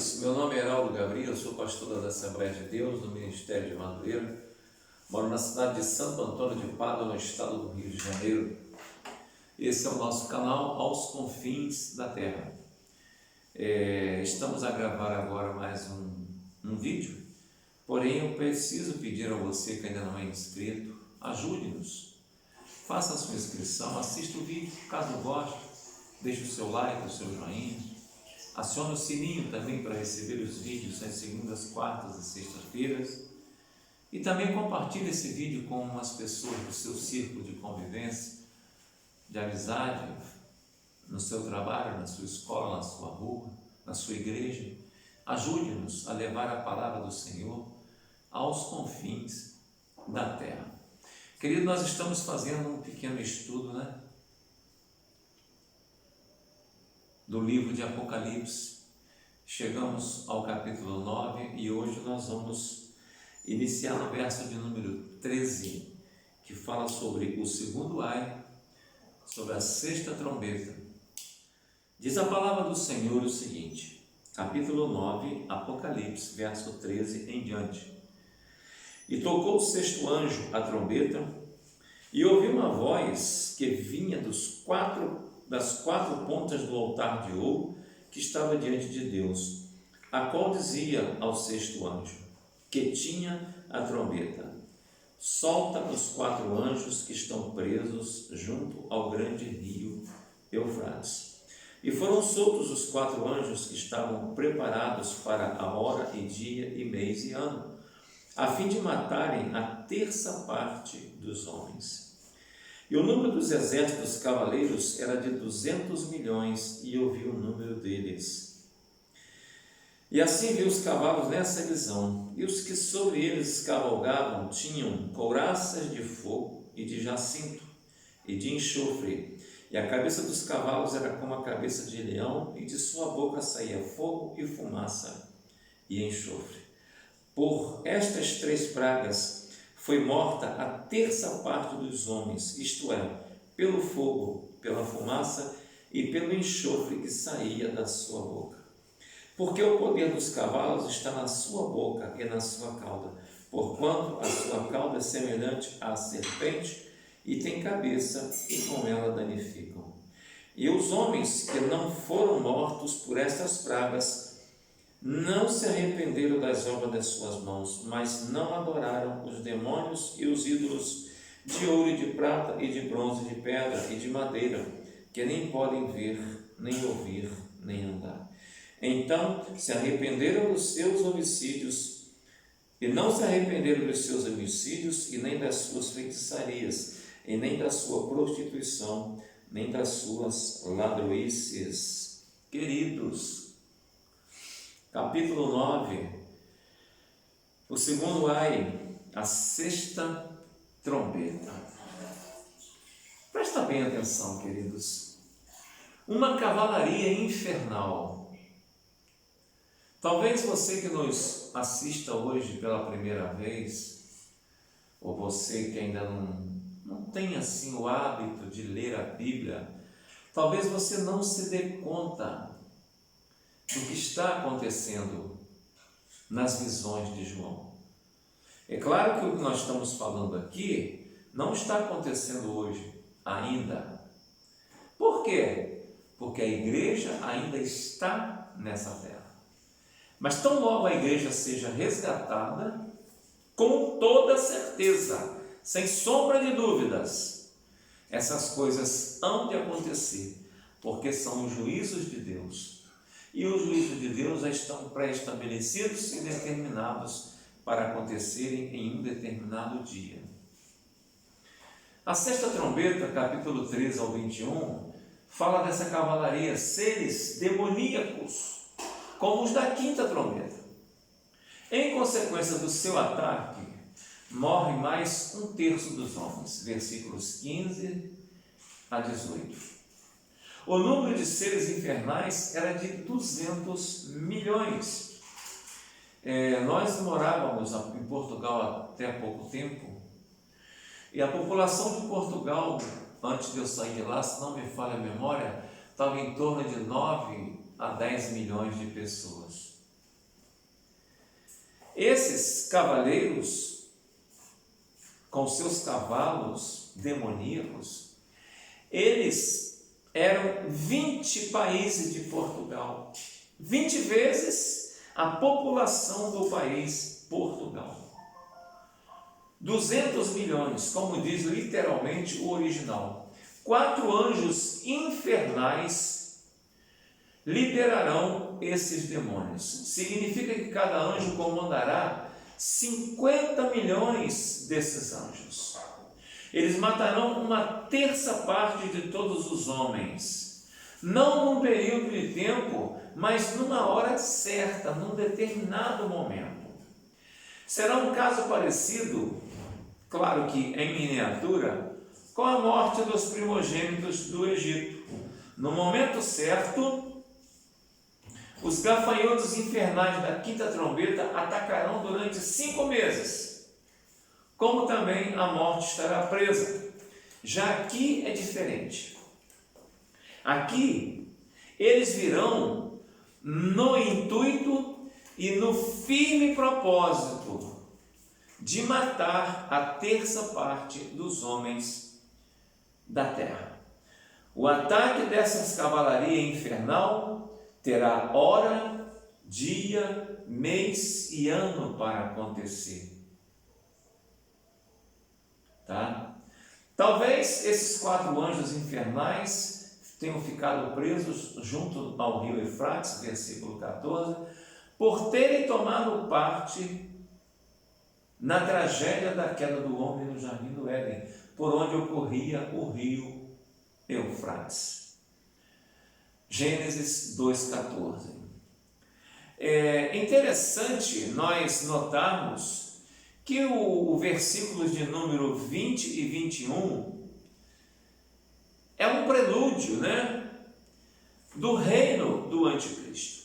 queridos, meu nome é Heraldo Gabriel, sou pastor da Assembleia de Deus, do Ministério de Madureira, moro na cidade de Santo Antônio de Pádua, no estado do Rio de Janeiro. Esse é o nosso canal Aos Confins da Terra. Estamos a gravar agora mais um vídeo, porém eu preciso pedir a você que ainda não é inscrito, ajude-nos, faça a sua inscrição, assista o vídeo, caso goste, deixe o seu like, o seu joinha. Acione o sininho também para receber os vídeos às segundas, quartas e sextas-feiras. E também compartilhe esse vídeo com umas pessoas do seu círculo de convivência, de amizade, no seu trabalho, na sua escola, na sua rua, na sua igreja. Ajude-nos a levar a palavra do Senhor aos confins da terra. Querido, nós estamos fazendo um pequeno estudo, do livro de Apocalipse. Chegamos ao capítulo 9 e hoje nós vamos iniciar no verso de número 13, que fala sobre o segundo ai, sobre a sexta trombeta. Diz a palavra do Senhor o seguinte, capítulo 9, Apocalipse, verso 13 em diante. E tocou o sexto anjo a trombeta, e ouvi uma voz que vinha das quatro pontas do altar de ouro que estava diante de Deus, a qual dizia ao sexto anjo, que tinha a trombeta: solta os quatro anjos que estão presos junto ao grande rio Eufrates. E foram soltos os quatro anjos que estavam preparados para a hora e dia e mês e ano, a fim de matarem a terça parte dos homens. E o número dos exércitos cavaleiros era de 200 milhões, e eu vi o número deles. E assim vi os cavalos nessa visão, e os que sobre eles cavalgavam tinham couraças de fogo e de jacinto e de enxofre, e a cabeça dos cavalos era como a cabeça de leão, e de sua boca saía fogo e fumaça e enxofre. Por estas três pragas foi morta a terça parte dos homens, isto é, pelo fogo, pela fumaça e pelo enxofre que saía da sua boca. Porque o poder dos cavalos está na sua boca e na sua cauda, porquanto a sua cauda é semelhante à serpente e tem cabeça, e com ela danificam. E os homens que não foram mortos por estas pragas não se arrependeram das obras das suas mãos, mas não adoraram os demônios e os ídolos de ouro e de prata e de bronze, de pedra e de madeira, que nem podem ver, nem ouvir, nem andar. Então se arrependeram dos seus homicídios, e não se arrependeram dos seus homicídios, e nem das suas feitiçarias, e nem da sua prostituição, nem das suas ladroices. Queridos, capítulo 9, o segundo ai, a sexta trombeta. Presta bem atenção, queridos. Uma cavalaria infernal. Talvez você que nos assista hoje pela primeira vez, ou você que ainda não tem assim o hábito de ler a Bíblia, talvez você não se dê conta do que está acontecendo nas visões de João. É claro que o que nós estamos falando aqui não está acontecendo hoje ainda. Por quê? Porque a igreja ainda está nessa terra. Mas tão logo a igreja seja resgatada, com toda certeza, sem sombra de dúvidas, essas coisas hão de acontecer, porque são os juízos de Deus. E os juízos de Deus já estão pré-estabelecidos e determinados para acontecerem em um determinado dia. A sexta trombeta, capítulo 13 ao 21, fala dessa cavalaria, seres demoníacos, como os da quinta trombeta. Em consequência do seu ataque, morre mais um terço dos homens, versículos 15 a 18. O número de seres infernais era de 200 milhões. Nós morávamos em Portugal até há pouco tempo, e a população de Portugal, antes de eu sair de lá, se não me falha a memória, estava em torno de 9 a 10 milhões de pessoas. Esses cavaleiros, com seus cavalos demoníacos, eles eram 20 países de Portugal, 20 vezes a população do país Portugal. 200 milhões, como diz literalmente o original. 4 anjos infernais liderarão esses demônios. Significa que cada anjo comandará 50 milhões desses anjos. Eles matarão uma terça parte de todos os homens, não num período de tempo, mas numa hora certa, num determinado momento. Será um caso parecido, claro que em miniatura, com a morte dos primogênitos do Egito. No momento certo, os gafanhotos infernais da quinta trombeta atacarão durante 5 meses, como também a morte estará presa. Já aqui é diferente. Aqui, eles virão no intuito e no firme propósito de matar a terça parte dos homens da terra. O ataque dessas cavalaria infernal terá hora, dia, mês e ano para acontecer. Tá? Talvez esses 4 anjos infernais tenham ficado presos junto ao rio Eufrates, versículo 14, por terem tomado parte na tragédia da queda do homem no jardim do Éden, por onde ocorria o rio Eufrates. Gênesis 2,14. É interessante nós notarmos que o versículos de número 20 e 21 é um prelúdio, do reino do anticristo.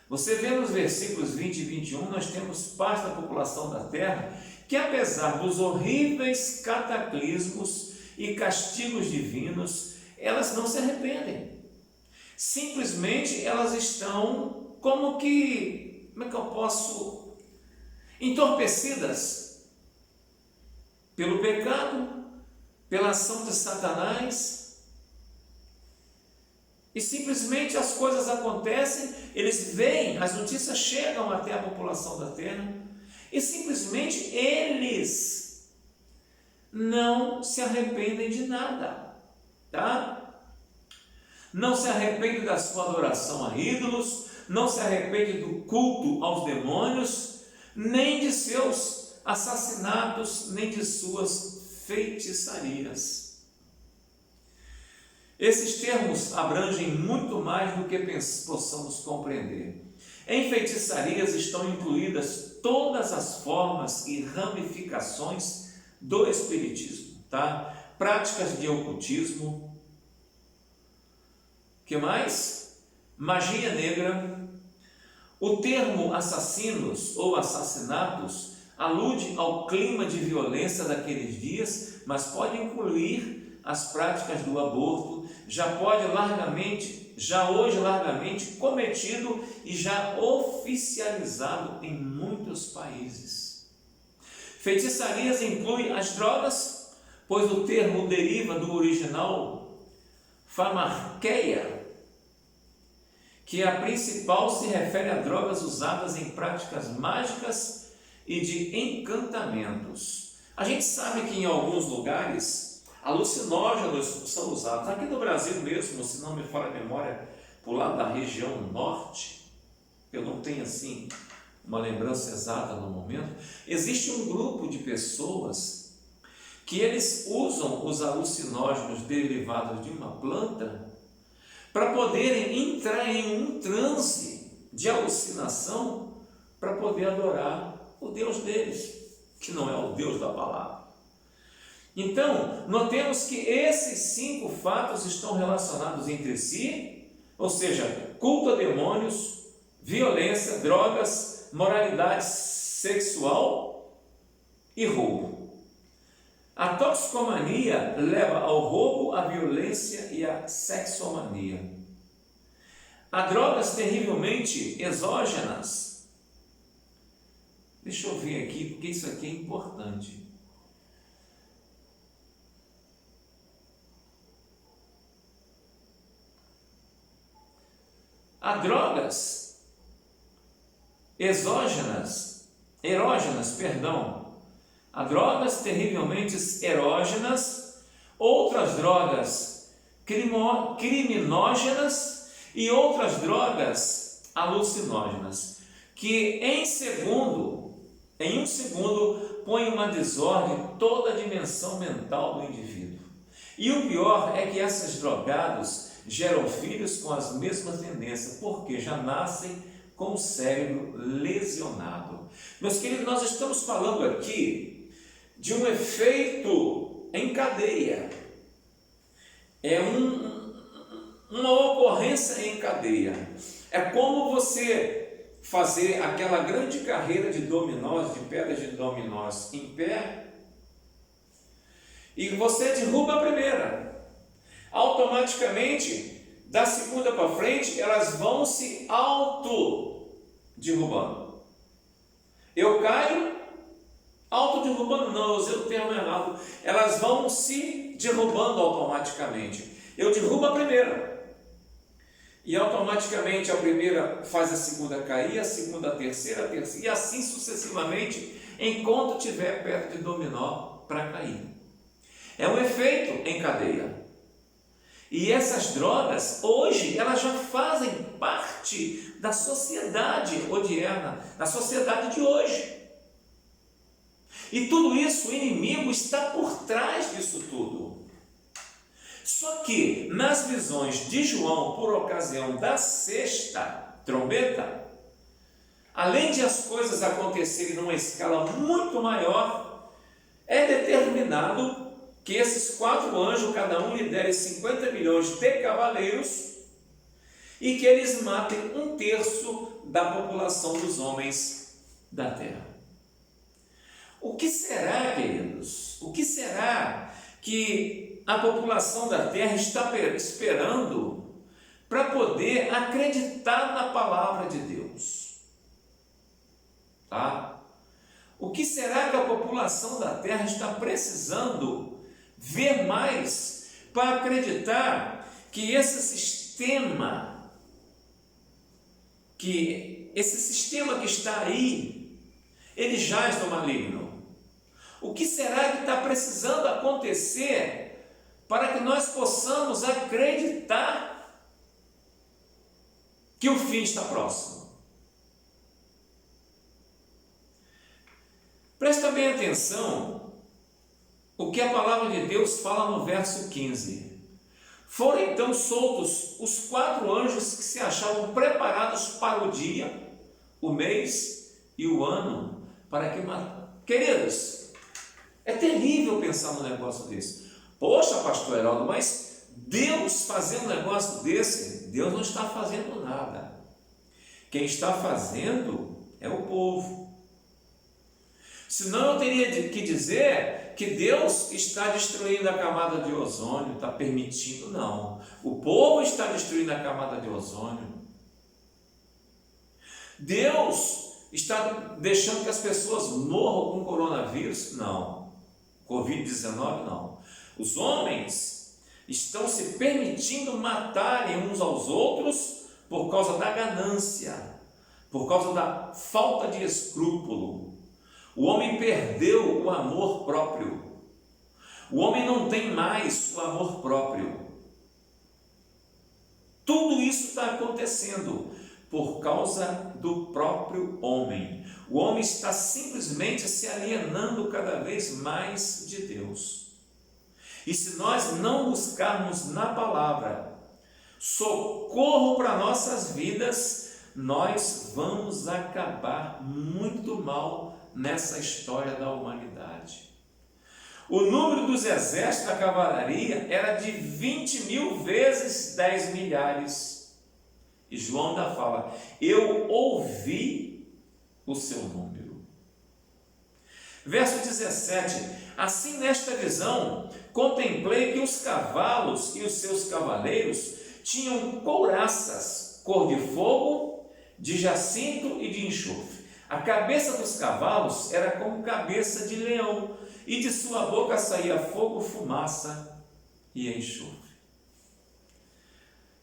Você vê nos versículos 20 e 21, nós temos parte da população da terra que, apesar dos horríveis cataclismos e castigos divinos, elas não se arrependem. Simplesmente elas estão como que eu posso? Entorpecidas pelo pecado, pela ação de Satanás. E simplesmente as coisas acontecem, eles veem, as notícias chegam até a população da terra, e simplesmente eles não se arrependem de nada, tá? Não se arrependem da sua adoração a ídolos, não se arrependem do culto aos demônios, nem de seus assassinatos, nem de suas feitiçarias. Esses termos abrangem muito mais do que possamos compreender. Em feitiçarias estão incluídas todas as formas e ramificações do espiritismo, tá? Práticas de ocultismo. Que mais? Magia negra. O termo assassinos ou assassinatos alude ao clima de violência daqueles dias, mas pode incluir as práticas do aborto, já hoje largamente cometido e já oficializado em muitos países. Feitiçarias incluem as drogas, pois o termo deriva do original famarqueia, que a principal se refere a drogas usadas em práticas mágicas e de encantamentos. A gente sabe que em alguns lugares alucinógenos são usados. Aqui no Brasil mesmo, se não me falha a memória, por lá da região norte, eu não tenho assim uma lembrança exata no momento, existe um grupo de pessoas que eles usam os alucinógenos derivados de uma planta para poderem entrar em um transe de alucinação para poder adorar o Deus deles, que não é o Deus da palavra. Então, notemos que esses 5 fatos estão relacionados entre si, ou seja, culto a demônios, violência, drogas, moralidade sexual e roubo. A toxicomania leva ao roubo, à violência e à sexomania. Há drogas terrivelmente exógenas, Deixa eu ver aqui, porque isso aqui é importante. Há drogas erógenas, há drogas terrivelmente erógenas, outras drogas criminógenas e outras drogas alucinógenas, que em um segundo põem uma desordem em toda a dimensão mental do indivíduo. E o pior é que esses drogados geram filhos com as mesmas tendências, porque já nascem com o cérebro lesionado. Meus queridos, nós estamos falando aqui de um efeito em cadeia. É uma ocorrência em cadeia. É como você fazer aquela grande carreira de dominós, de pedras de dominós em pé, e você derruba a primeira. Automaticamente, da segunda para frente, elas vão se auto-derrubando. Eu caio, auto-derrubando, não, eu usei o termo errado. Elas vão se derrubando automaticamente. Eu derrubo a primeira. E automaticamente a primeira faz a segunda cair, a segunda a terceira, e assim sucessivamente, enquanto tiver perto de dominó para cair. É um efeito em cadeia. E essas drogas, hoje, elas já fazem parte da sociedade odierna, da sociedade de hoje. E tudo isso, o inimigo está por trás disso tudo. Só que, nas visões de João, por ocasião da sexta trombeta, além de as coisas acontecerem numa escala muito maior, é determinado que esses 4 anjos, cada um lidere 50 milhões de cavaleiros e que eles matem 1/3 da população dos homens da terra. O que será, queridos? O que será que a população da terra está esperando para poder acreditar na palavra de Deus? Tá? O que será que a população da terra está precisando ver mais para acreditar que esse sistema que está aí, ele jaz no maligno? O que será que está precisando acontecer para que nós possamos acreditar que o fim está próximo? Presta bem atenção o que a palavra de Deus fala no verso 15. Foram então soltos os 4 anjos que se achavam preparados para o dia, o mês e o ano, para que matassem. Queridos, é terrível pensar num negócio desse. Poxa, pastor Heraldo, mas Deus fazendo um negócio desse? Deus não está fazendo nada. Quem está fazendo é o povo. Senão eu teria que dizer que Deus está destruindo a camada de ozônio, está permitindo, não. O povo está destruindo a camada de ozônio. Deus está deixando que as pessoas morram com coronavírus? Não. Covid-19? Não. Os homens estão se permitindo matarem uns aos outros por causa da ganância, por causa da falta de escrúpulo. O homem perdeu o amor próprio. O homem não tem mais o amor próprio. Tudo isso está acontecendo por causa do próprio homem. O homem está simplesmente se alienando cada vez mais de Deus. E se nós não buscarmos na palavra socorro para nossas vidas, nós vamos acabar muito mal nessa história da humanidade. O número dos exércitos da cavalaria era de 20.000 vezes 10 milhares. E João ainda fala: eu ouvi o seu número. Verso 17: assim nesta visão contemplei que os cavalos e os seus cavaleiros tinham couraças, cor de fogo, de jacinto e de enxofre. A cabeça dos cavalos era como cabeça de leão, e de sua boca saía fogo, fumaça e enxofre.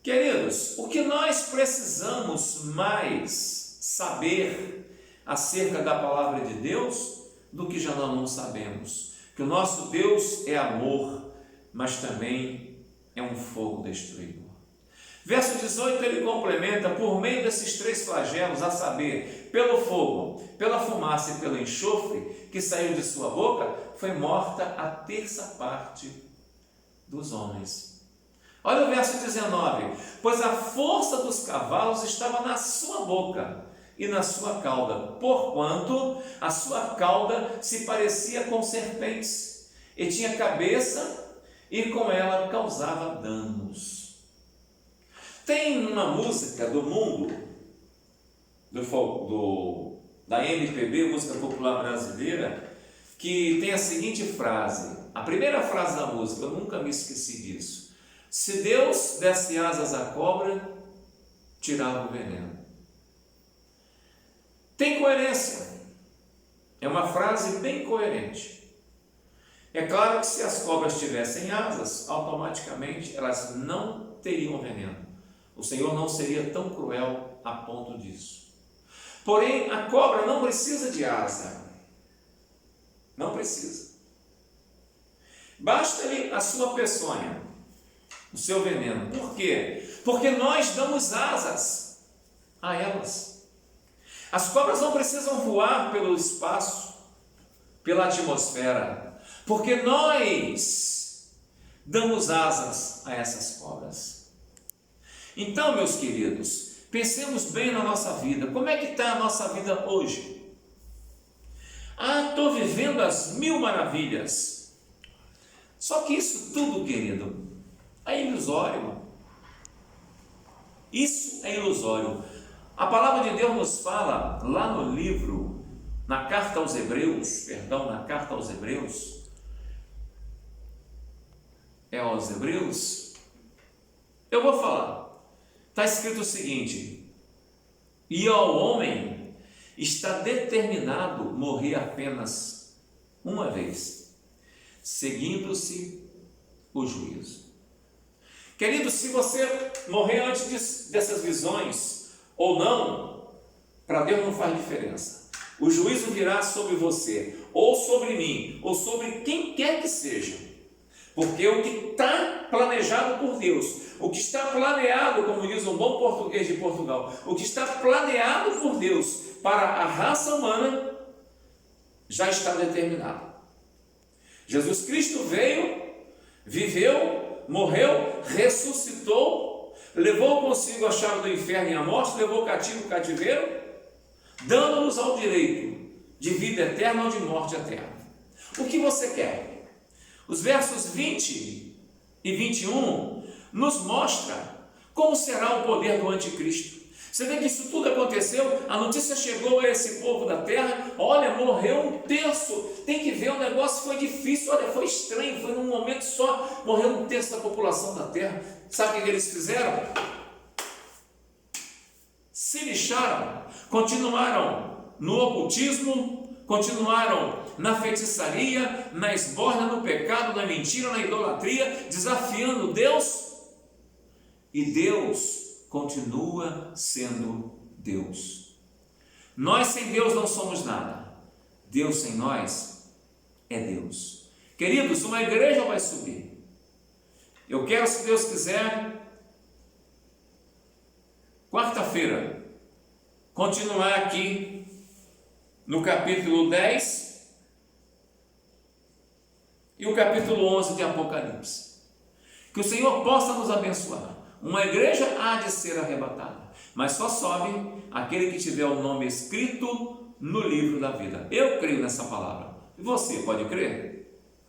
Queridos, o que nós precisamos mais saber acerca da palavra de Deus do que já não sabemos? Que o nosso Deus é amor, mas também é um fogo destruidor. Verso 18 ele complementa: por meio desses três flagelos, a saber, pelo fogo, pela fumaça e pelo enxofre que saiu de sua boca, foi morta a terça parte dos homens. Olha o verso 19: pois a força dos cavalos estava na sua boca e na sua cauda, porquanto a sua cauda se parecia com serpentes, e tinha cabeça, e com ela causava danos. Tem uma música do mundo, da MPB, música popular brasileira, que tem a seguinte frase, a primeira frase da música, eu nunca me esqueci disso: se Deus desse asas à cobra, tirava o veneno. Tem coerência, é uma frase bem coerente. É claro que se as cobras tivessem asas, automaticamente elas não teriam veneno. O Senhor não seria tão cruel a ponto disso. Porém, a cobra não precisa de asa. Não precisa. Basta-lhe a sua peçonha, o seu veneno. Por quê? Porque nós damos asas a elas. As cobras não precisam voar pelo espaço, pela atmosfera, porque nós damos asas a essas cobras. Então, meus queridos, pensemos bem na nossa vida. Como é que está a nossa vida hoje? Estou vivendo as mil maravilhas. Só que isso tudo, querido, é ilusório. Isso é ilusório. A palavra de Deus nos fala lá no livro, na carta aos Hebreus, eu vou falar. Está escrito o seguinte: e ao homem está determinado morrer apenas uma vez, seguindo-se o juízo. Querido, se você morrer antes dessas visões ou não, para Deus não faz diferença. O juízo virá sobre você, ou sobre mim, ou sobre quem quer que seja. Porque o que está planejado por Deus, o que está planeado, como diz um bom português de Portugal, o que está planeado por Deus para a raça humana, já está determinado. Jesus Cristo veio, viveu, morreu, ressuscitou, levou consigo a chave do inferno e a morte, levou cativo o cativeiro, dando-nos ao direito de vida eterna ou de morte eterna. O que você quer? Os versos 20 e 21 nos mostra como será o poder do anticristo. Você vê que isso tudo aconteceu, a notícia chegou a esse povo da terra, olha, morreu um terço, tem que ver, o negócio foi difícil, olha, foi estranho, foi num momento só, morreu um terço da população da terra. Sabe o que eles fizeram? Se lixaram, continuaram no ocultismo, continuaram na feitiçaria, na esbórnia, no pecado, na mentira, na idolatria, desafiando Deus, e Deus continua sendo Deus. Nós sem Deus não somos nada. Deus sem nós é Deus. Queridos, uma igreja vai subir. Eu quero, se Deus quiser, quarta-feira, continuar aqui no capítulo 10 e o capítulo 11 de Apocalipse. Que o Senhor possa nos abençoar. Uma igreja há de ser arrebatada, mas só sobe aquele que tiver o nome escrito no livro da vida. Eu creio nessa palavra. E você pode crer?